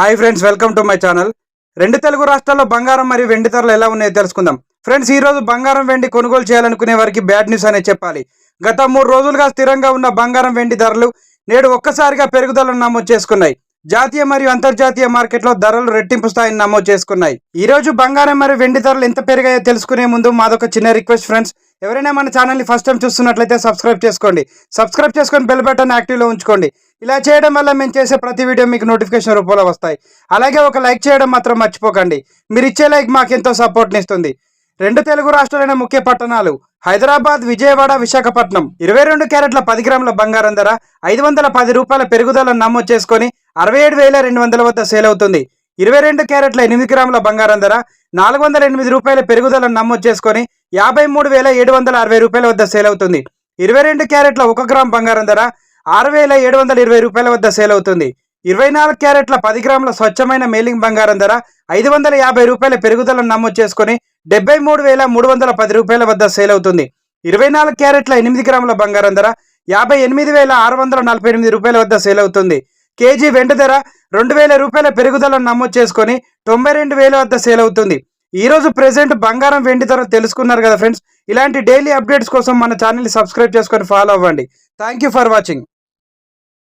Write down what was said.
Hi friends, welcome to my channel. రెండు తెలుగు రాష్ట్రాల్లో బంగారం మరియు వెండి ధరలు ఎలా ఉన్నాయో తెలుసుకుందాం. ఫ్రెండ్స్, ఈ రోజు బంగారం వెండి కొనుగోలు చేయాలనుకునే వారికి బ్యాడ్ న్యూస్ అనే చెప్పాలి. గత 3 రోజులుగా స్థిరంగా ఉన్న బంగారం వెండి ధరలు నేడు ఒక్కసారిగా పెరుగుదలను నమోదు చేసుకున్నాయి. జాతీయ మరియు అంతర్జాతీయ మార్కెట్లో ధరలు రెట్టింపు స్థాయిని నమోదు చేసుకున్నాయి. ఈ రోజు బంగారం మరియు వెండి ధరలు ఎంత పెరిగాయో తెలుసుకునే ముందు మాదొక చిన్న రిక్వెస్ట్ ఫ్రెండ్స్. ఎవరైనా మన ఛానల్ని ఫస్ట్ టైం చూస్తున్నట్లయితే సబ్స్క్రైబ్ చేసుకొని బెల్ బటన్ యాక్టివ్లో ఉంచుకోండి. ఇలా చేయడం వల్ల మేము చేసే ప్రతి వీడియో మీకు నోటిఫికేషన్ రూపంలో వస్తాయి. అలాగే ఒక లైక్ చేయడం మాత్రం మర్చిపోకండి. మీరు ఇచ్చే లైక్ మాకెంతో సపోర్ట్ని ఇస్తుంది. రెండు తెలుగు రాష్ట్రాలైన ముఖ్య పట్టణాలు హైదరాబాద్, విజయవాడ, విశాఖపట్నం 22 క్యారెట్ల 10 గ్రాముల బంగారం ధర 510 రూపాయల పెరుగుదలను నమోదు చేసుకొని 67,200 వద్ద సేల్ అవుతుంది. 22 క్యారెట్ల 8 గ్రాముల బంగారం ధర 408 రూపాయల పెరుగుదలను నమోదు చేసుకొని 53,760 రూపాయల వద్ద సేల్ అవుతుంది. 22 క్యారెట్ల 1 గ్రామ్ బంగారం ధర 6,720 రూపాయల వద్ద సేల్ అవుతుంది. 24 క్యారెట్ల 10 గ్రాముల స్వచ్ఛమైన మేలింగ్ బంగారం ధర 550 రూపాయల పెరుగుదలను నమోదు చేసుకొని 73,310 రూపాయల వద్ద సేల్ అవుతుంది. 24 క్యారెట్ల 8 గ్రాముల బంగారం ధర 58,648 రూపాయల వద్ద సేల్ అవుతుంది. కేజీ వెండి ధర 2,000 రూపాయల పెరుగుదలను నమోదు చేసుకొని 92,000 వద్ద సేల్ అవుతుంది. ఈ రోజు ప్రెసెంట్ బంగారం వెండి ధర తెలుసుకున్నారు కదా ఫ్రెండ్స్. ఇలాంటి డైలీ అప్డేట్స్ కోసం మన ఛానల్ని సబ్స్క్రైబ్ చేసుకొని ఫాలో అవ్వండి. Thank you for watching.